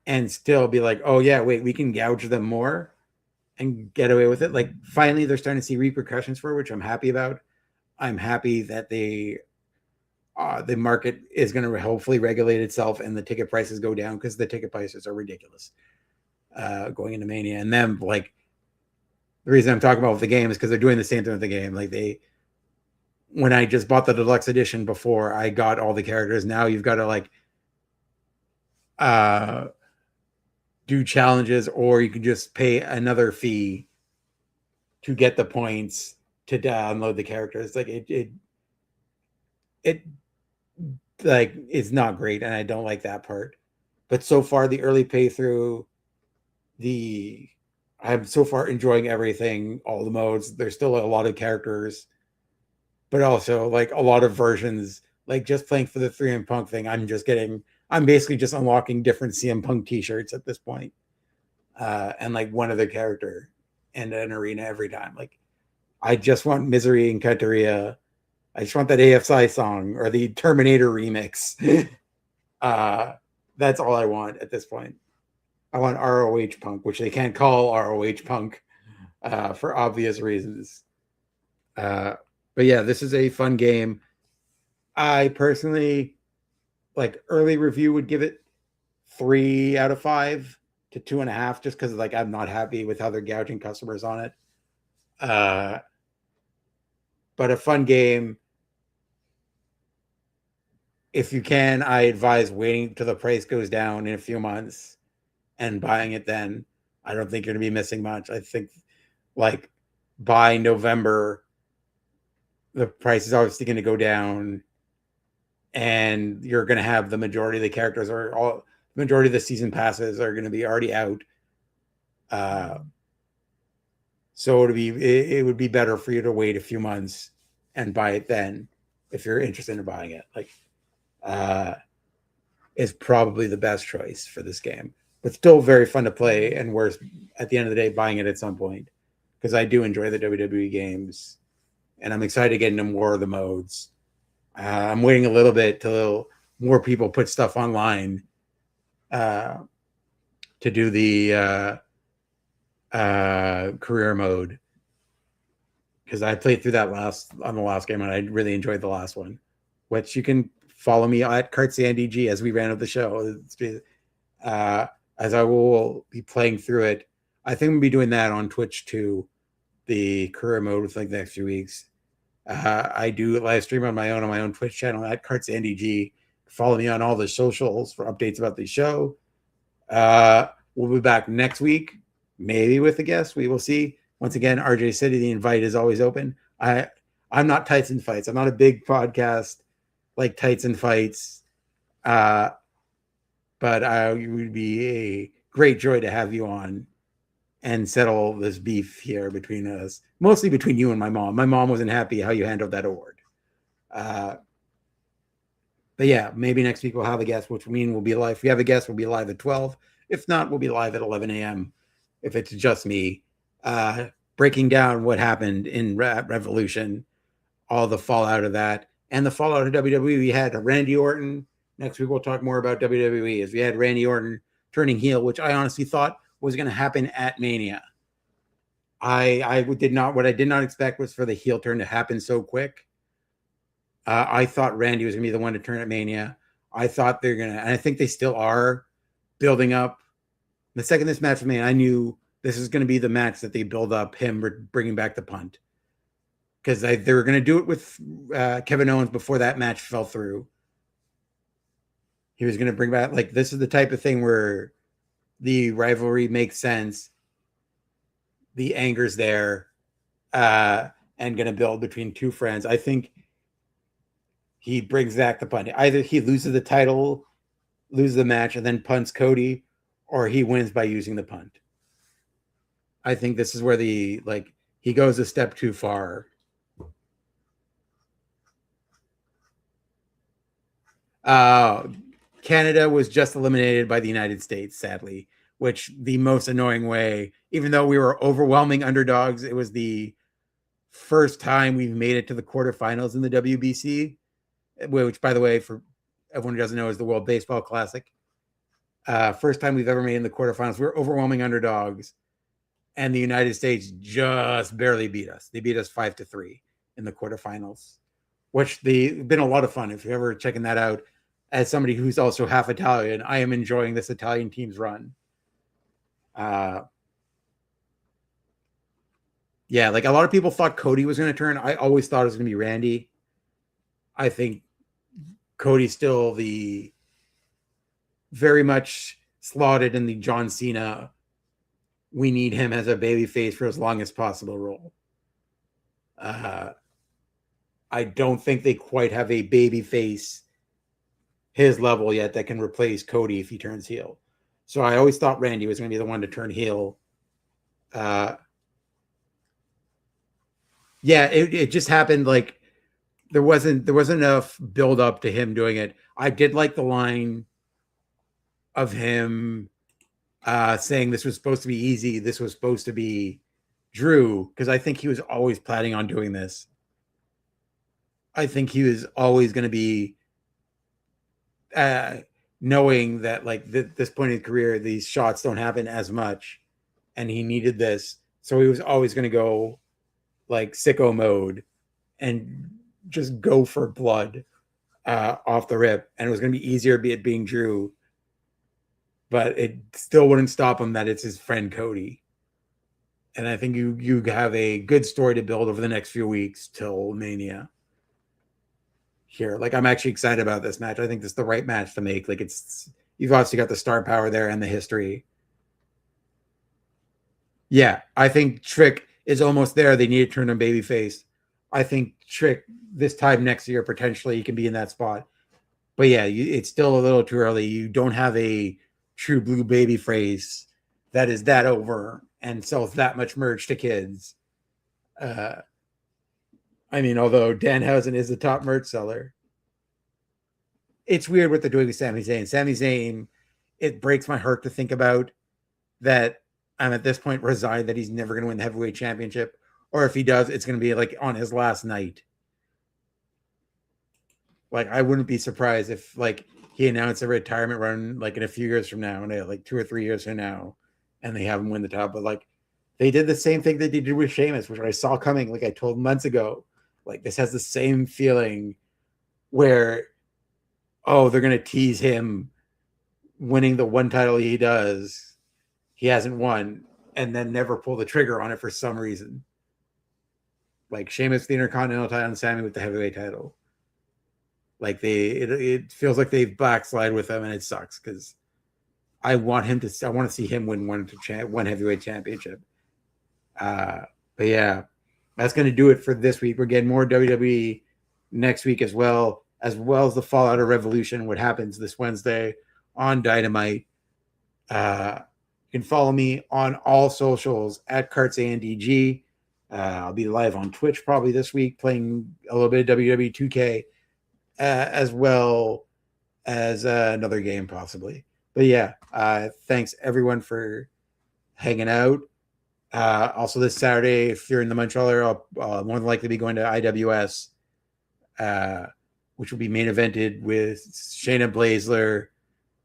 and still be like, oh yeah, wait, we can gouge them more and get away with it. Like finally they're starting to see repercussions for it, which I'm happy about. I'm happy that the market is going to hopefully regulate itself and the ticket prices go down, because the ticket prices are ridiculous going into Mania. And then like the reason I'm talking about with the game is because they're doing the same thing with the game. Like when I just bought the deluxe edition before I got all the characters, now you've got to like do challenges, or you can just pay another fee to get the points to download the characters. Like it like it's not great, and I don't like that part. But so far the early playthrough, I'm so far enjoying everything, all the modes. There's still a lot of characters, but also like a lot of versions. Like just playing for the 3M Punk thing, I'm basically just unlocking different CM Punk t-shirts at this point. And like one other character and an arena every time. Like I just want Misery and Kateria. I just want that AFI song or the Terminator remix. That's all I want at this point. I want ROH Punk, which they can't call ROH Punk for obvious reasons. But yeah, this is a fun game. I personally, like early review, would give it 3 out of 5 to 2.5, just because like I'm not happy with how they're gouging customers on it. But a fun game. If you can, I advise waiting till the price goes down in a few months and buying it then. I don't think you're going to be missing much. I think like by November, the price is obviously going to go down, and you're going to have the majority of the characters, or the majority of the season passes are going to be already out. So it would be better for you to wait a few months and buy it then if you're interested in buying it. Like is probably the best choice for this game, but still very fun to play, and worth at the end of the day buying it at some point, because I do enjoy the WWE games and I'm excited to get into more of the modes. I'm waiting a little bit till more people put stuff online to do the career mode, because I played through that on the last game and I really enjoyed the last one, which you can follow me at KartSanDG as we ran up the show, as I will be playing through it. I think we'll be doing that on Twitch too, the career mode with like the next few weeks. I do live stream on my own Twitch channel at CartsAndyG. Follow me on all the socials for updates about the show. We'll be back next week, maybe with a guest. We will see. Once again, RJ City, the invite is always open. I'm not Tights and Fights. I'm not a big podcast like Tights and Fights. But it would be a great joy to have you on and settle this beef here between us, mostly between you and my mom. My mom wasn't happy how you handled that award. But yeah, maybe next week we'll have a guest, which will mean we'll be live. If we have a guest, we'll be live at 12. If not, we'll be live at 11 a.m. if it's just me, breaking down what happened in Revolution, all the fallout of that, and the fallout of WWE. We had Randy Orton. Next week, we'll talk more about WWE, as we had Randy Orton turning heel, which I honestly thought was going to happen at Mania. What I did not expect was for the heel turn to happen so quick. I thought Randy was going to be the one to turn at Mania. I thought they're going to, and I think they still are building up. The second this match was made, I knew this is going to be the match that they build up him bringing back the punt. Because they were going to do it with Kevin Owens before that match fell through. He was going to bring back, like, this is the type of thing where the rivalry makes sense. The anger's there, and going to build between two friends. I think he brings back the punt. Either he loses the title, loses the match, and then punts Cody, or he wins by using the punt. I think this is where he goes a step too far. Canada was just eliminated by the United States, sadly, which the most annoying way, even though we were overwhelming underdogs, it was the first time we've made it to the quarterfinals in the WBC, which, by the way, for everyone who doesn't know, is the World Baseball Classic. First time we've ever made in the quarterfinals. We were overwhelming underdogs, and the United States just barely beat us. They beat us 5-3 in the quarterfinals, which they've been a lot of fun. If you're ever checking that out, as somebody who's also half Italian, I am enjoying this Italian team's run. Yeah, like a lot of people thought Cody was going to turn. I always thought it was going to be Randy. I think Cody's still the very much slotted in the John Cena, we need him as a babyface for as long as possible role. I don't think they quite have a babyface his level yet that can replace Cody if he turns heel. So I always thought Randy was going to be the one to turn heel. Yeah, it just happened. Like there wasn't enough build up to him doing it. I did like the line of him saying this was supposed to be easy. This was supposed to be Drew, because I think he was always planning on doing this. I think he was always going to be knowing that like this point in his career, these shots don't happen as much, and he needed this. So he was always going to go like sicko mode and just go for blood off the rip. And it was going to be easier being Drew, but it still wouldn't stop him that it's his friend Cody. And I think you have a good story to build over the next few weeks till Mania. Here, like I'm actually excited about this match. I think this is the right match to make. Like you've obviously got the star power there and the history. Yeah, I think Trick is almost there. They need to turn him babyface. I think Trick this time next year potentially he can be in that spot. But yeah, it's still a little too early. You don't have a true blue babyface that is that over and sells that much merch to kids. I mean, although Danhausen is the top merch seller, it's weird what they're doing with Sami Zayn. Sami Zayn, it breaks my heart to think about that. I'm at this point resigned that he's never going to win the heavyweight championship, or if he does, it's going to be like on his last night. Like, I wouldn't be surprised if like he announced a retirement run like in a few years from now, and like 2 or 3 years from now, and they have him win the top. But like they did the same thing that they did with Sheamus, which I saw coming. Like I told months ago. Like this has the same feeling where, oh, they're going to tease him winning the one title he does. He hasn't won, and then never pull the trigger on it for some reason. Like Sheamus with the Intercontinental title and Sammy with the heavyweight title. Like it feels like they've backslid with him, and it sucks because I want to see him win one heavyweight championship. But yeah, that's going to do it for this week. We're getting more WWE next week as well as the fallout of Revolution, what happens this Wednesday on Dynamite. You can follow me on all socials at CartsANDG. I'll be live on Twitch probably this week playing a little bit of WWE 2K as well as another game possibly. But yeah, thanks everyone for hanging out. Also this Saturday, if you're in the Montreal area, I'll more than likely be going to IWS, which will be main evented with Shayna Baszler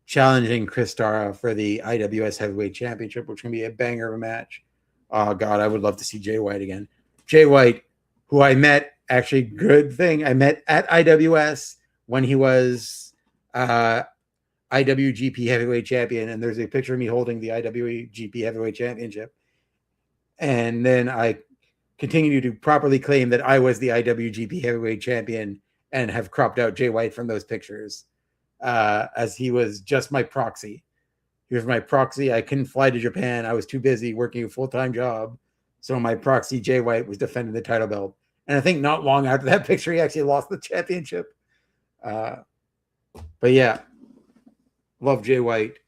challenging Chris Tara for the IWS Heavyweight Championship, which is going to be a banger of a match. Oh, God, I would love to see Jay White again. Jay White, who I met, actually, good thing, I met at IWS when he was IWGP Heavyweight Champion, and there's a picture of me holding the IWGP Heavyweight Championship. And then I continue to properly claim that I was the IWGP Heavyweight Champion and have cropped out Jay White from those pictures, as he was just my proxy. He was my proxy. I couldn't fly to Japan. I was too busy working a full-time job. So my proxy, Jay White, was defending the title belt. And I think not long after that picture, he actually lost the championship. But yeah, love Jay White.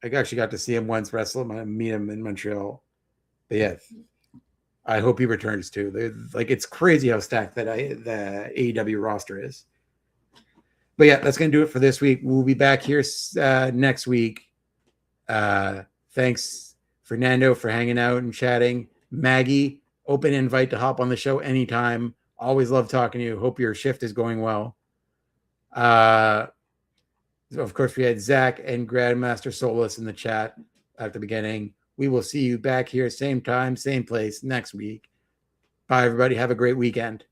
I actually got to see him once wrestle, meet him in Montreal. But yeah, I hope he returns too. It's crazy how stacked the AEW roster is. But yeah, that's going to do it for this week. We'll be back here next week. Thanks, Fernando, for hanging out and chatting. Maggie, open invite to hop on the show anytime. Always love talking to you. Hope your shift is going well. Of course, we had Zach and Grandmaster Solus in the chat at the beginning. We will see you back here, same time, same place next week. Bye, everybody. Have a great weekend.